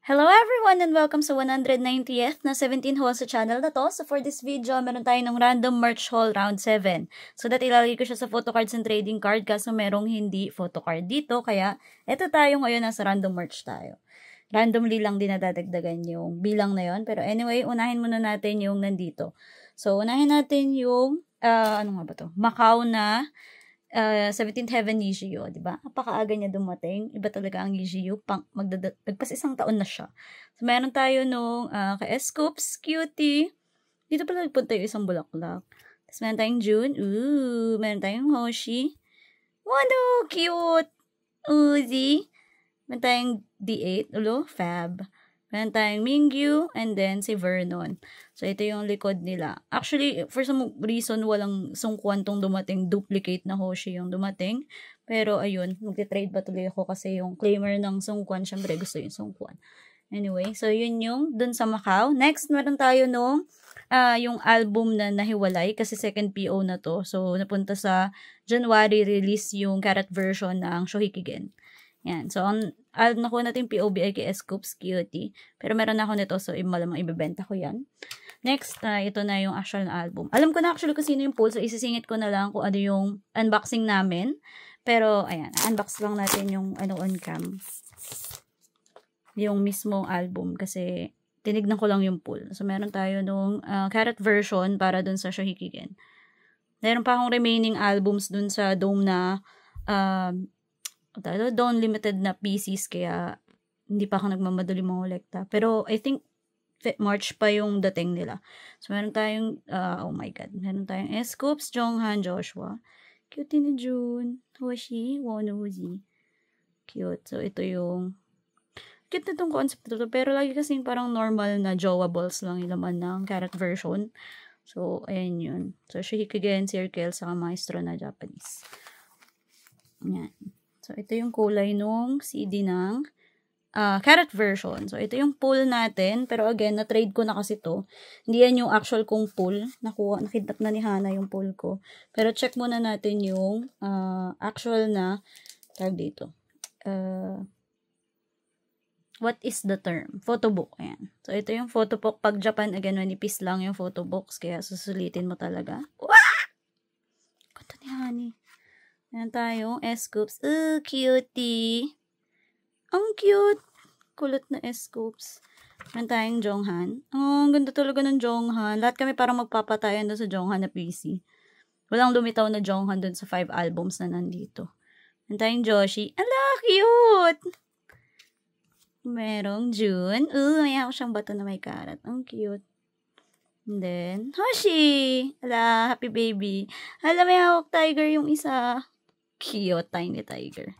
Hello everyone and welcome sa 190th na 17 haul sa channel na to. So for this video, meron tayo ng random merch haul round 7. So that ilalagay ko siya sa photo cards and trading card kaso merong hindi photo card dito. Kaya eto tayo ngayon, nasa random merch tayo. Randomly lang din nadadagdagan yung bilang na yon. Pero anyway, unahin muna natin yung nandito. So unahin natin yung, ano nga ba to? Macau na 17th Heaven Yizhiyu, di ba? Napakaaga niya dumating. Iba talaga ang Yizhiyu. Nagpas isang taon na siya. So, meron tayo nung kay Scoops, Cutie. Dito pala nagpunta yung isang bulaklak. Tapos meron tayong June. Ooh, meron tayong Hoshi. Wano, cute! Uzi. Meron tayong D8. Ulo, Fab. Meron tayong Mingyu, and then si Vernon. So, ito yung likod nila. Actually, for some reason, walang sungkuan tong dumating. Duplicate na Hoshi yung dumating. Pero, ayun, magti-trade ba tuloy ako kasi yung claimer ng sungkuan, syempre gusto yung sungkuan. Anyway, so yun yung dun sa Macau. Next, meron tayo nung yung album na nahiwalay kasi second PO na to. So, napunta sa January release yung karat version ng Shohikigen. Yan. So, nakuha natin POB ay kay Scoops Cutie. Pero meron ako nito, so malamang ibebenta ko yan. Next, ito na yung actual na album. Alam ko na actually kung sino yung pool, so isisingit ko na lang kung ano yung unboxing namin. Pero, ayan, unbox lang natin yung on cam. Yung mismong album kasi tinignan ko lang yung pool. So, meron tayo nung karat version para dun sa Shohikigen. Meron pa akong remaining albums dun sa Dome na Dome limited na PCs kaya hindi pa ako nagmamadali mangolekta. Pero I think March pa yung dating nila. So meron tayong oh my god, meron tayong Scoops, Jonghan, Joshua. Cute ni June, Hoshi, Wonozi. Cute. So ito yung cute na tong concept to, pero lagi kasing parang normal na jowa balls lang yung laman ng karat version. So ayan yun. So Shohikigen, Circle, saka Maestro na Japanese. Yan. So, ito yung kulay nung CD ng karat version. So, ito yung pool natin. Pero again, na-trade ko na kasi to. Hindi yan yung actual kong pool. Nakidnap na ni Hana yung pool ko. Pero check muna natin yung actual na, tag dito. What is the term? Photobook. Ayan. So, ito yung photobook. Pag Japan, again, manipis lang yung photobooks. Kaya susulitin mo talaga. Wah! Kata ni Hani. Ayan tayo, Scoops. Cutie. Ang cute. Kulot na Scoops. Ayan tayong Jonghan. Ang ganda talaga ng Jonghan. Lahat kami parang magpapatayan doon sa Jonghan na PC. Walang lumitaw na Jonghan doon sa 5 albums na nandito. Ayan tayong Joshi. Ala, cute! Merong June. May ako siyang bato na may karat. Ang cute. And then, Hoshi! Ala, happy baby. Ala, may hawak tiger yung isa. Cute, tiny tiger.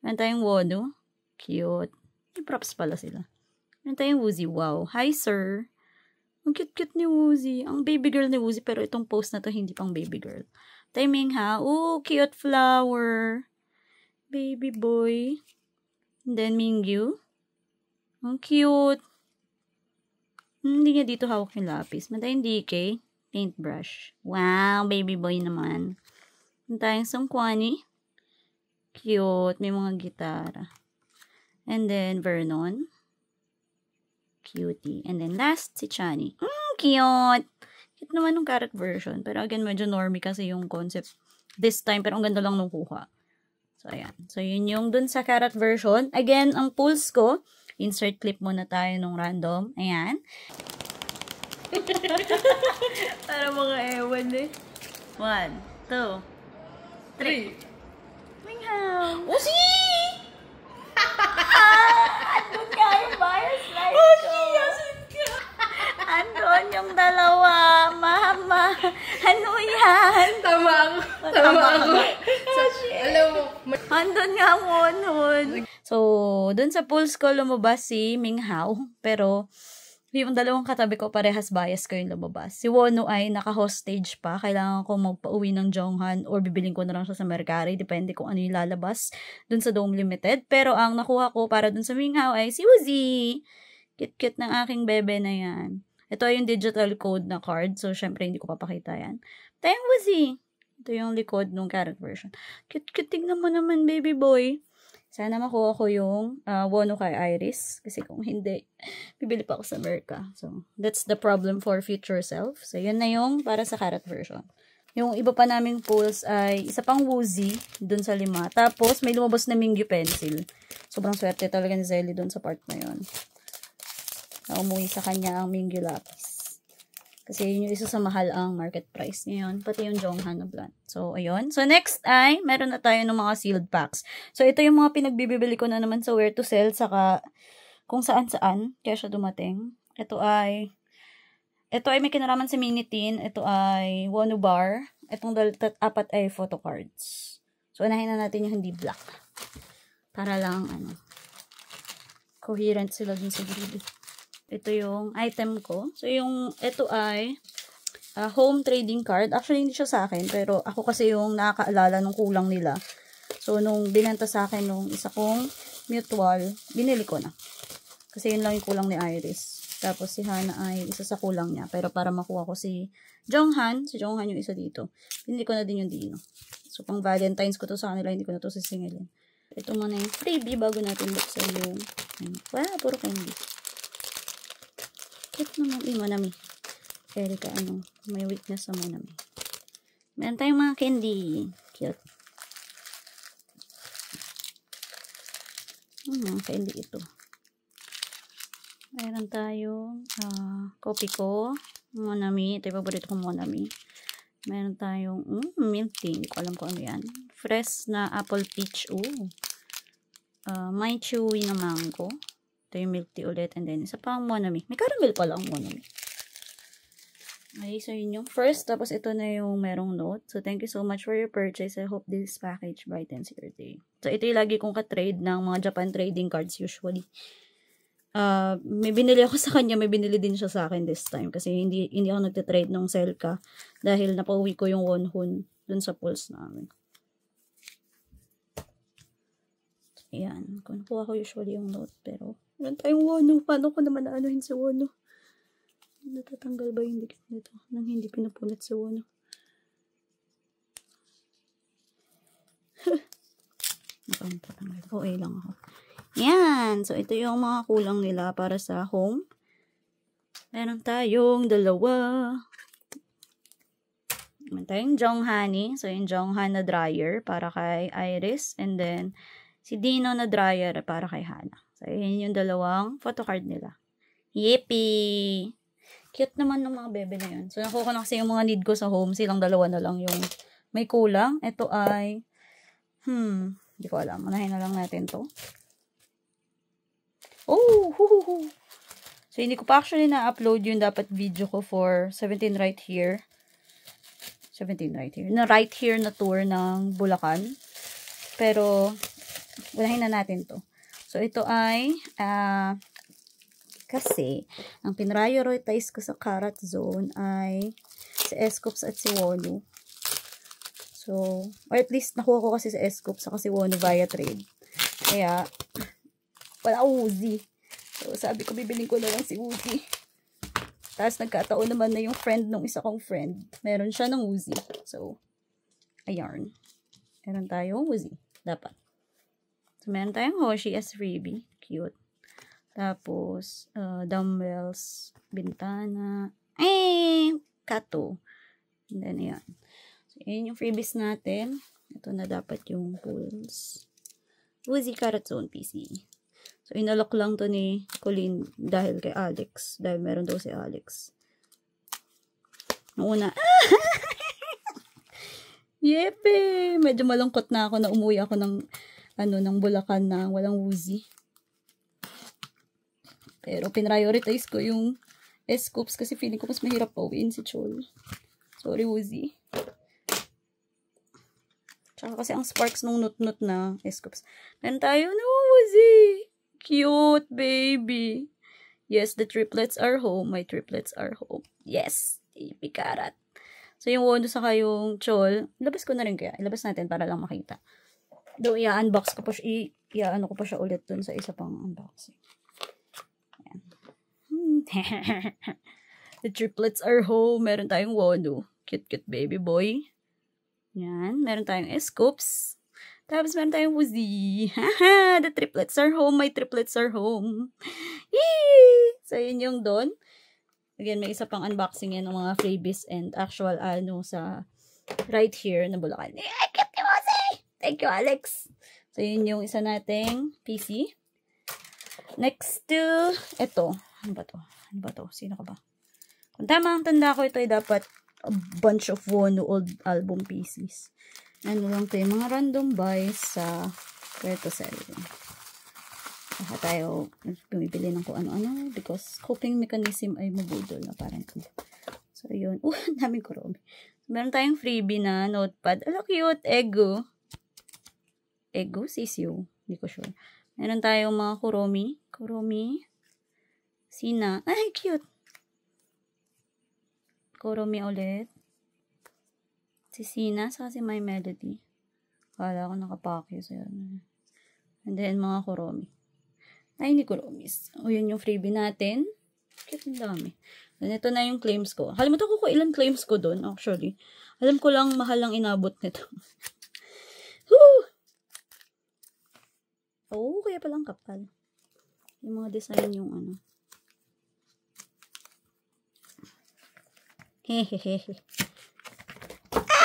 Meron tayong Wono. Cute. May props pala sila. Meron tayong Woozy. Wow. Hi, sir. Ang cute-cute ni Woozy. Ang baby girl ni Woozy, pero itong post na to hindi pang baby girl. Timing ha. Oh, cute flower. Baby boy. And then Mingyu. Ang cute. Hindi niya dito hawak yung lapis. Meron tayong DK. Paintbrush. Wow, baby boy naman. Meron tayong Sungkwani. Cute. May mga gitara. And then, Vernon. Cutie. And then, last, si Chani. Cute! Cute naman ng karat version. Pero again, medyo normie kasi yung concept this time. Pero ang ganda lang nung kuha. So, ayan. So, yun yung dun sa karat version. Again, ang pulse ko, insert clip muna tayo nung random. Ayan. Para mga ewan eh. 1, 2, 3. Minghao! Usi! Andun nga yung bias light ko. Andun yung dalawa. Mama. Ano yan? Tama ako. Alam mo. Andun nga ang Wonhon. So, dun sa pulse ko lumabas si Minghao. Pero, yung dalawang katabi ko, parehas bias ko yung lumabas. Si Wono ay naka-hostage pa. Kailangan ko magpa-uwi ng Jonghan or bibiling ko na lang siya sa Mercari. Depende kung ano yung lalabas dun sa Dome Limited. Pero ang nakuha ko para dun sa Minghao ay si Woozy. Cute-cute ng aking bebe na yan. Ito ay yung digital code na card. So, syempre, hindi ko papakita yan. Tayong Woozy. Ito yung likod ng karat version. Cute-cute. Tignan mo naman, baby boy. Sana makuha ko yung Wono kay Iris. Kasi kung hindi, bibili pa ako sa Merca. So, that's the problem for future self. So, yun na yung para sa Karat version. Yung iba pa naming pulls ay isa pang Woozy dun sa 5. Tapos, may lumabas na Mingyu pencil. Sobrang swerte talaga ni Zelly dun sa part na yun. Na umuwi sa kanya ang Mingyu lapis. Kasi yun yung isa sa mahal ang market price ngayon. Pati yung Jonghan na blonde. So, ayun. So, next ay, meron na tayo ng mga sealed packs. So, ito yung mga pinagbibili ko na naman sa where to sell. Saka, kung saan-saan. Kaya siya dumating. Ito ay may kinalaman sa Minitin. Ito ay Wono bar. Itong 4 ay photo cards. So, unahin na natin yung hindi black. Para lang, coherent sila dun sa grid. Ito yung item ko. So, ito ay home trading card. Actually, hindi siya sa akin. Pero ako kasi yung nakakaalala nung kulang nila. So, nung binenta sa akin nung isa kong mutual, binili ko na. Kasi yun lang yung kulang ni Iris. Tapos si Hana ay isa sa kulang niya. Pero para makuha ko si Jonghan yung isa dito. Binili ko na din yung Dino. So, pang Valentine's ko to sa kanila. Hindi ko na to sisingilin. Ito muna yung freebie bago natin buksan yung wow, puro candy. Cute naman. Monami. Erika, may weakness sa Monami. Meron tayong mga candy. Cute. Candy ito. Meron tayong kopi ko. Monami. Ito yung paborito kong Monami. Meron tayong milk tea. Hindi ko alam kung ano yan. Fresh na apple peach. May chewy na mango. Ito yung milk tea ulit. And then, isa pang Monami. May caramel pala ang Monami. Okay, so yun yung first. Tapos, ito na yung merong note. So, thank you so much for your purchase. I hope this package brightens your day. So, ito yung lagi kong ka-trade ng mga Japan trading cards usually. May binili ako sa kanya. May binili din siya sa akin this time. Kasi hindi ako nagte-trade ng Selka. Dahil napauwi ko yung Wonhun dun sa pulse namin. Ayan. Kuha ko usually yung note. Pero, meron tayong Wono. Paano ko naman naanuhin si Wono? Natatanggal ba yung dikit nito? Nang hindi pinapunat si Wono. Nakapatanggal. Okay lang ako. Yan. So, ito yung mga kulang nila para sa home. Meron tayong 2. Meron tayong Jonghani. So, yung Jonghan na dryer para kay Iris. And then, si Dino na dryer para kay Hana. So, yun yung 2 photocard nila. Yippee! Cute naman ng mga bebe na yun. So, nakuha ko na kasi yung mga need ko sa home. Silang 2 na lang yung may kulang. Ito ay, hindi ko alam. Unahin na lang natin to. So, hindi ko pa actually na-upload yung dapat video ko for 17 right here. 17 right here. Na right here na tour ng Bulacan. Pero, unahin na natin to. So, ito ay, kasi, ang pinrioritize ko sa Karat Zone ay si Escoops at si Wono. So, or at least nakuha ko kasi si Escoops at si Wono via trade. Kaya, wala Woozy. So, sabi ko, bibiling ko na lang si Woozy. Tapos, nagkataon naman na yung friend nung isa kong friend. Meron siya ng Woozy. So, ayan. Meron tayong Woozy. Dapat. So, meron tayong Hoshi as freebie. Cute. Tapos, dumbbells, bintana, kato. And then, ayan. So, ayan yung freebies natin. Ito na dapat yung pulls. Woozy Karat Zone PC. So, inalok lang to ni Colleen dahil kay Alex. Dahil meron daw si Alex. Noong una, yepe! Medyo malungkot na ako na umuwi ako ng Bulacan na walang Woozy. Pero, pinrioritize ko yung S-Scoops kasi feeling ko mas mahirap pauwiin si Chol. Sorry, Woozy. Tsaka kasi ang sparks nung nut-nut na S-Scoops. Meron tayo na Woozy. Cute, baby. Yes, the triplets are home. My triplets are home. Yes, baby Karat. So, yung Wono saka yung Chol, ilabas ko na rin kaya. Ilabas natin para lang makita. Though, i-unbox ko pa siya, i-ano ko pa siya ulit dun sa isa pang unboxing. The triplets are home. Meron tayong Wono. Cute baby boy. Yan. Meron tayong S-Scoops. Tapos meron tayong Woozy. Haha, the triplets are home. My triplets are home. Yee! So, yun yung doon. Again, may isa pang unboxing yan ng mga freebies and actual sa right here na Bulacan. Ay, cute ni Woozy! Thank you, Alex. So, yun yung isa nating PC. Next to, ito. Ano ba to? Sino ka ba? Kung tama ang tanda ko, ito ay dapat a bunch of Wono old album pieces. Ano lang ito, yung mga random buys sa where to sell. Baka tayo bumibili ng kung ano-ano because coping mechanism ay mabudol na parang ito. So, yun. Daming kuromi. Meron tayong freebie na notepad. Ala, cute. Ego. Sisiu. Hindi ko sure. Meron tayong mga kuromi. Sina. Ay, cute. Kuromi ulit. Si Sina, saka si My Melody. Kala ko nakapake. So, yun. And then, mga kuromi. Ay, hindi kuromis. O, yun yung freebie natin. Cute ang dami. And ito na yung claims ko. Kalimutan ko kung ilang claims ko doon, actually. Alam ko lang, mahal lang inabot nito. Woo! Oo, kaya palang kapal. Yung mga design yung ano. Hehehe.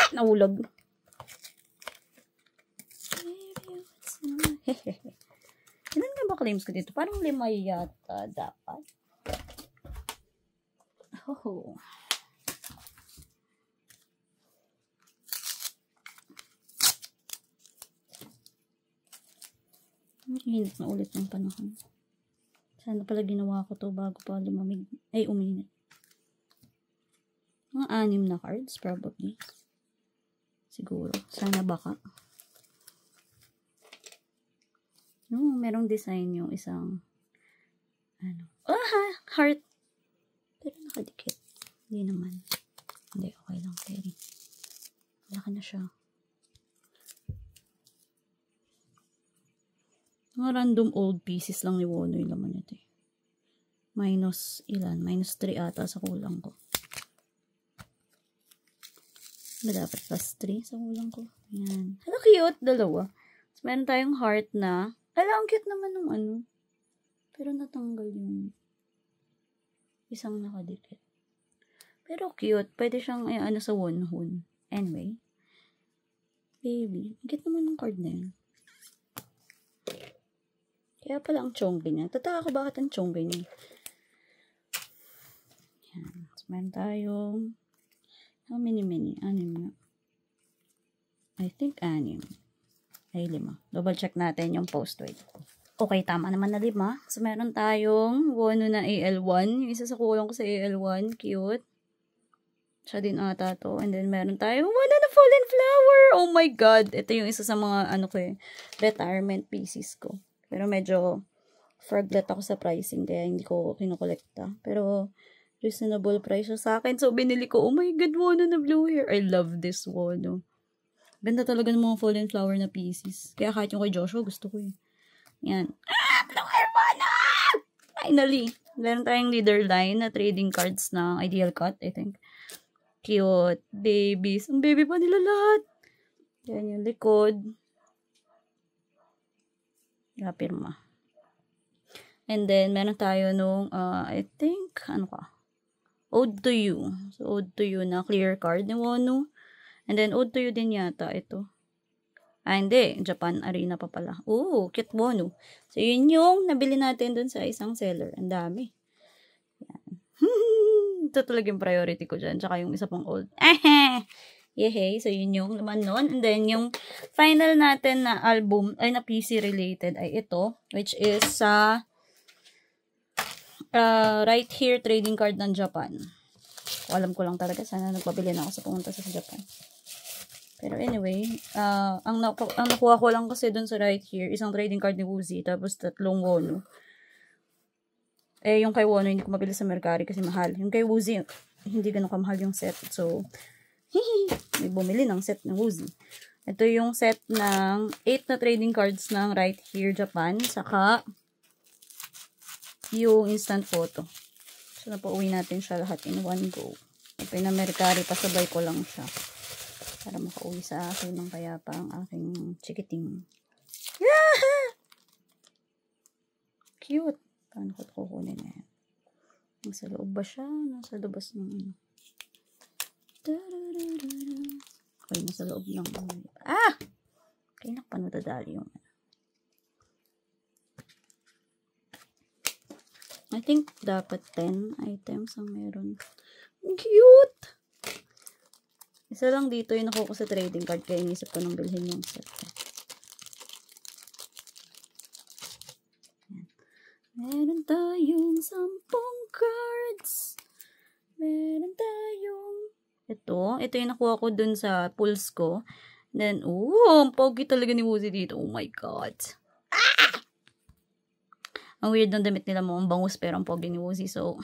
Nahulog. Hehehe. Ilan nga ba claims ko dito? Parang 5 yata dapat. Oh. Init na ulit ng panahon. Sana pala ginawa ko to bago pa lumamig. Ay, uminit. Mga 6 na cards, probably. Siguro. Sana baka. No, merong design yung isang heart. Pero nakadikit. Hindi naman. Hindi, okay lang. Pero malaki na siya. Mga random old pieces lang ni Wono yung laman nito. Minus ilan? Minus 3 ata sa kulang ko. Dapat plus 3 sa kulang ko. Ayan. Hello, cute. Dalawa. So, meron tayong heart na. Ang cute naman ng ano. Pero natanggal yung isang nakadikit. Pero cute. Pwede siyang sa Wonhon. Anyway. Baby. Cute naman ng card na yun. Kaya pala ang chongbe niya. Tataka ko bakit ang chongbe niya. Ayan. So, meron tayong how many? 6 na. I think 6. Ay, 5. Double check natin yung post weight. Okay, tama naman na 5. So, meron tayong Wono na AL1. Yung isa sa kulang ko sa AL1. Cute. Siya din ata to. And then, meron tayong Wono na Fallen Flower. Oh my God. Ito yung isa sa mga, retirement pieces ko. Pero medyo fraglet ako sa pricing. Kaya hindi ko kinukolekta. Pero, reasonable price siya sa akin. So, binili ko. Oh my God, Wono na blue hair. I love this Wono. Ganda talaga ng mga Fallen Flower na pieces. Kaya kahit yung kay Joshua, gusto ko eh. Yan. Blue hair Wono! Finally! Meron tayong leader line na trading cards na Ideal Cut, I think. Cute. Babies. Ang baby pa nila lahat. Yan yung likod. Pirma. And then, meron tayo nung, I think, Ode to You. So, Ode to You na clear card ni Wono. And then, Ode to You din yata ito. Hindi. Japan Arena pa pala. Oh, cute Wono. So, yun yung nabili natin dun sa isang seller. Ang dami. Yan. Ito talaga yung priority ko dyan. Tsaka yung isa pang old. Yehey. So, yun yung laman nun. And then, yung final natin na album, na PC related ay ito. Which is sa right here trading card ng Japan. Alam ko lang talaga. Sana nagpabili na ako sa pumunta sa Japan. Pero anyway, ang nakuha ko lang kasi dun sa right here, isang trading card ni Woozy, tapos 3 Wono. Yung kay Wono, hindi ko mabili sa Mercari kasi mahal. Yung kay Woozy, hindi ganun kamahal yung set. So, may bumili ng set ng Woozy. Ito yung set ng 8 na trading cards ng right here Japan, saka yung instant photo. So, napauwi natin siya lahat in one go. Pina Mercari, pasabay ko lang siya. Para makauwi sa akin ng payapa ang aking chikiting. Yeah! Cute. Paano ko kukunin na yan? Nasa loob ba siya? Nasa labas ng ano? Okay, nasa loob ng ah! Kaya pa nadadali yung I think dapat 10 items ang meron. Cute! Isa lang dito yung nakuha ko sa trading card kaya inisip ko nang bilhin yung set. Meron tayong 10 cards. Meron tayong ito yung nakuha ko dun sa pulse ko. Then, ang pogi talaga ni Woozy dito. Oh my God. Ah! Ang weird ng damit nila mo. Ang bangus pero ang pogi ni Woozy. So,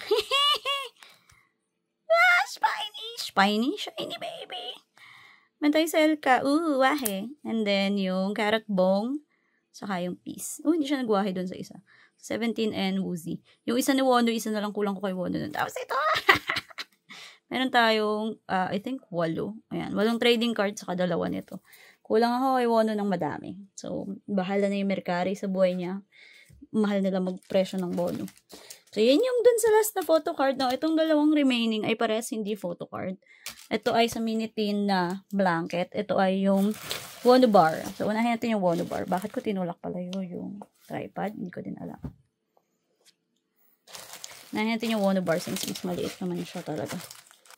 Spiny. Shiny baby. Mantay Selka. Wahe. And then, yung carrot bong. Saka yung piece. Hindi siya nagwahe dun sa isa. 17 and Woozy. Yung isa ni Wono, isa na lang kulang ko kay Wono nun. Tapos ito. Meron tayong, I think, 8. Ayan. 8 trading cards saka 2 nito. Kulang ako kay Wono ng madami. So, bahala na yung Mercari sa buhay niya. Mahal nila magpresyo ng bono. So, yun yung dun sa last na photo card. Now, itong 2 remaining ay pares hindi photo card. Ito ay sa mini tin na blanket. Ito ay yung Wono bar. So, unahin natin yung Wono bar. Bakit ko tinulak pala yung tripod? Hindi ko din alam. Unahin natin yung Wono bar since mas maliit naman siya talaga.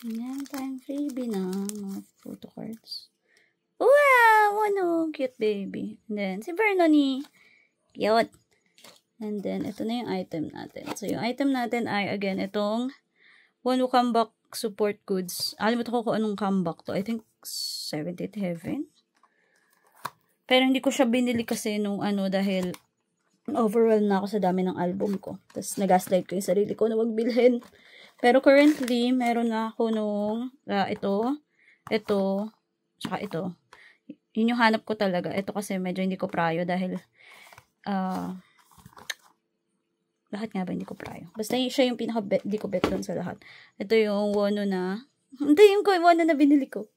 Ayan, tayong freebie na mga photo cards. Wow! Wono! Cute baby. And then, si Vernonie. Cute. And then, ito na yung item natin. So, yung item natin ay, again, itong Wono comeback support goods. Alam mo ko kung anong comeback to. I think 70th Heaven. Pero hindi ko siya binili kasi nung dahil overwhelmed na ako sa dami ng album ko. Tapos, nag-gaslight ko yung sarili ko na wag bilhin. Pero currently, meron na ako nung ito, tsaka ito. Yun yung hanap ko talaga. Ito kasi medyo hindi ko prayo dahil lahat nga ba hindi ko prayo. Basta siya yung pinaka-di ko bet doon sa lahat. Ito yung Wono na hindi yung Wono na binili ko.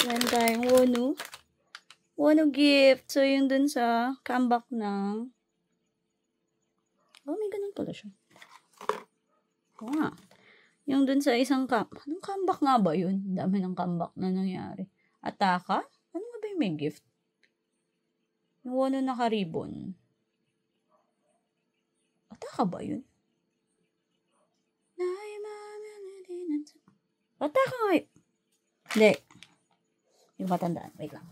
Yan tayong Wono gift. So, yung dun sa comeback ng may ganun pala siya. Yung dun sa isang anong comeback nga ba yun? Dami ng comeback na nangyari. Ataka? Ano nga ba yung may gift? Yung Wono naka-ribbon. Ataka ba yun? Ataka nga yun. Hindi. Hindi ko matandaan. Wait lang.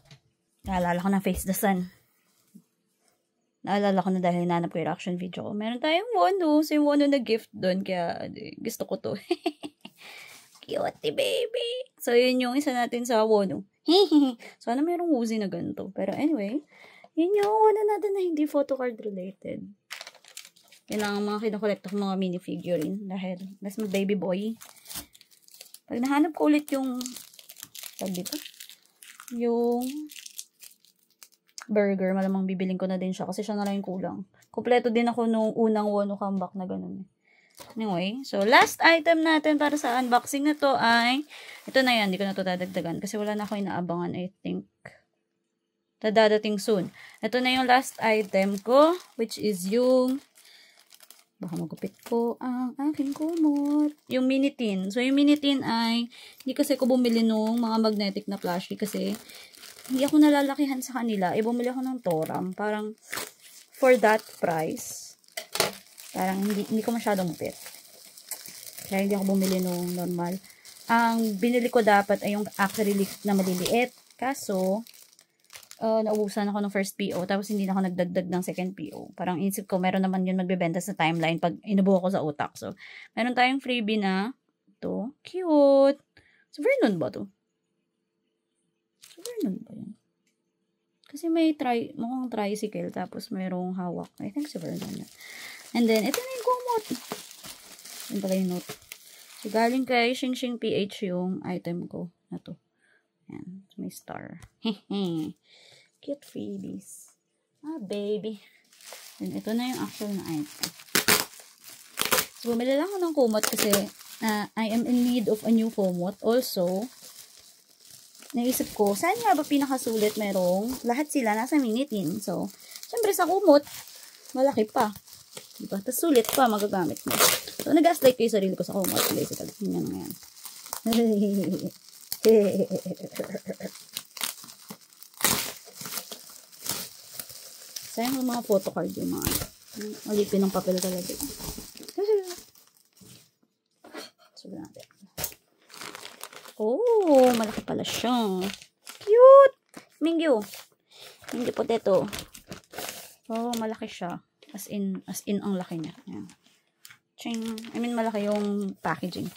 Naalala ko ng Face the Sun. Naalala ko na dahil hinanap ko yung reaction video ko. Meron tayong Wono. So yung Wono na gift doon. Kaya gusto ko to. Cute baby. So yun yung isa natin sa Wono. Sana merong Woozy na ganito. Pero anyway, yun yung Wono natin na hindi photocard related. Yan lang ang mga kinokolekta ko mga minifigurine. Dahil mas mag-baby boy. Pag nahanap ko ulit yung yung burger, malamang bibiling ko na din siya kasi siya na lang yung kulang. Kompleto din ako nung unang Wono comeback na ganun. Anyway, so last item natin para sa unboxing na to ay ito na yan, hindi ko na to dadagdagan kasi wala na ako inaabangan, I think. Dadating soon. Ito na yung last item ko, which is yung baka magupit ko ang aking kumot. Yung mini tin. So, yung mini tin ay hindi kasi ko bumili nung mga magnetic na plushie kasi hindi ako nalalakihan sa kanila. Bumili ako ng Toram. Parang for that price, parang hindi ko masyadong mupit. Kaya hindi ako bumili nung normal. Ang binili ko dapat ay yung acrylic na maliliit. Kaso, naubusan ako ng first PO, tapos hindi na ako nagdagdag ng second PO. Parang isip ko, meron naman yun magbebenta sa timeline pag inubuho ko sa utak. So, meron tayong freebie na ito. Cute! So, Vernon ba to? So, Vernon ba yun? Kasi may mukhang tricycle, tapos mayroong hawak. I think si Vernon yun. And then, ito na yung kumot. Yun pala yung note. So, galing kay Xing Xing PH yung item ko na to. Yan. May star. Hehe. Cute freebies. Baby. And ito na yung actual na item. So, bumili lang ako ng kumot kasi I am in need of a new kumot. Also, naisip ko, saan nga ba pinakasulit merong lahat sila nasa mini tin. So, syempre sa kumot, malaki pa. Diba? Tapos sulit pa, magagamit mo. So, nag-gaslight ko yung sarili ko sa kumot. Basically, yun na yan. Sayang yung mga photocard yung mga alipin ng papel talaga. Sabi natin. Oh, malaki pala siya. Cute! Mingyu. Mingyu potato. Oh, malaki siya. As in ang laki niya. Ayan. Ching. I mean, malaki yung packaging.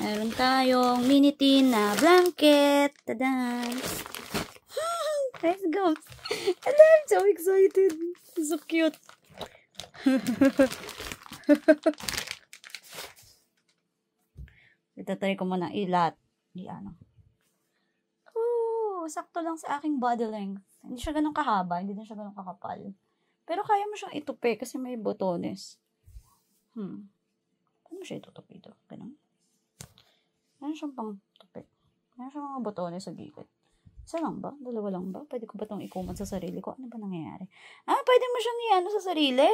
Meron tayong mini tin na blanket. Tada! Let's go. And I'm so excited. So cute. Itatry ko muna ilat. Yan. Oh, sakto lang sa aking body length. Hindi siya ganun kahaba, hindi din siya ganun kakapal. Pero kaya mo siyang itupi kasi may botones. Paano mo siya itutupi ito? Ganun. Meron siyang pang tupi. Meron siyang mga botones sa gilid. Isa lang ba? Dalawa lang ba? Pwede ko ba itong ikuman sa sarili ko? Ano ba nangyayari? Pwede mo siyang iano sa sarili.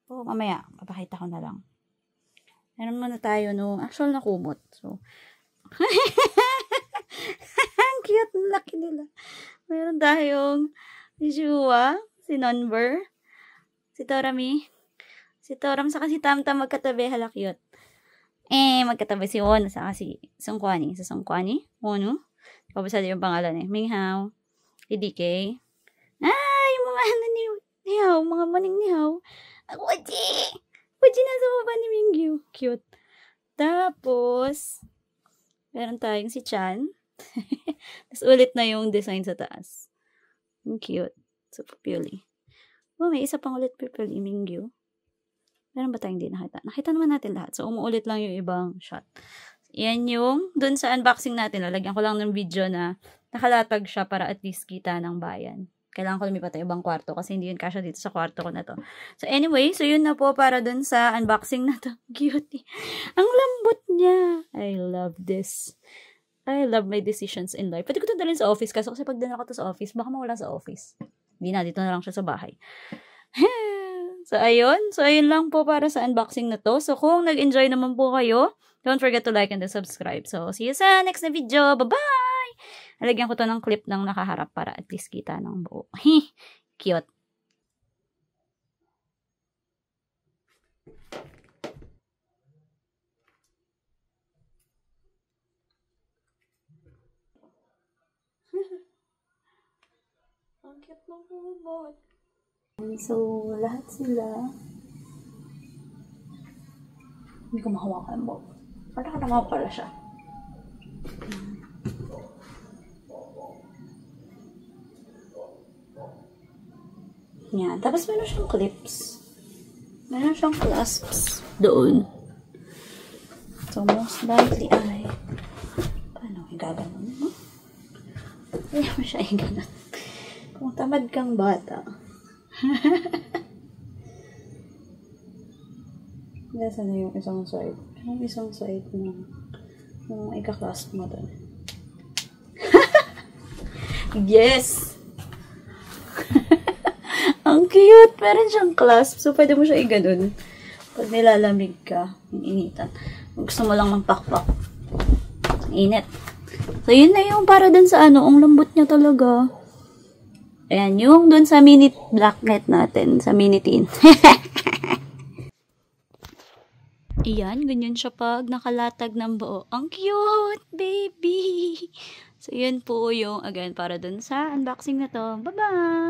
Mamaya, papakita ko na lang. Meron muna tayo nung actual na kumot. So, ang cute na laki nila. Meron tayong si Shua, si Nonber, si Torami, si Toram, saka si Tamtam magkatabi. Hala, cute. Magkatabi si Won, saka si Sungkwani. Si Sungkwani, Wonu. Kabasado yung pangalan Minghao, si DK. Yung mga nihaw, mga maning nihaw. Waji na sa baba ni Mingyu. Cute. Tapos, meron tayong si Chan. Tapos ulit na yung design sa taas. Ang cute. So, pupili. May isa pang ulit pupili, Mingyu. Meron ba tayong hindi nakita? Nakita naman natin lahat. So, umuulit lang yung ibang shot. Yan yung, dun sa unboxing natin, lalagyan ko lang ng video na nakalatag siya para at least kita ng bayan. Kailangan ko lumipat ng ibang kwarto kasi hindi yun kasya dito sa kwarto ko na to. So, anyway, so yun na po para dun sa unboxing na to. Cute. Ang lambot niya. I love this. I love my decisions in life. Pwede ko ito dalhin sa office kasi pag dinala ko to sa office, baka mawala sa office. Hindi na, dito na lang siya sa bahay. So, ayun. So, ayun lang po para sa unboxing na to. So, kung nag-enjoy naman po kayo, don't forget to like and to subscribe. So, see you sa next na video. Bye-bye! Nalagyan ko to ng clip ng nakaharap para at least kita ng buo. Cute. Ang cute ng robot. So, lahat sila. Hindi ko mahawakan mo. Parang naman pala siya. Yan. Tapos meron siyang clips. Meron siyang clasps doon. So, most likely ay paano igaganon mo? Hindi mo siya iganon. Kung tamad kang bata. Nasa na yung isang side? Yung isang side na yung ika-clasp mo doon. Yes! Ang cute! Meron siyang clasp. So, pwede mo siya iganon. Pag nilalamig ka, initan. Gusto mo lang magpakpak. Init. So, yun na yung para dun sa ang lambot niya talaga. Ayan, yung dun sa mini blanket natin. Sa mini tin. Ayan, ganyan siya pag nakalatag ng buo. Ang cute, baby! So, yun po yung, again, para dun sa unboxing na to. Bye-bye!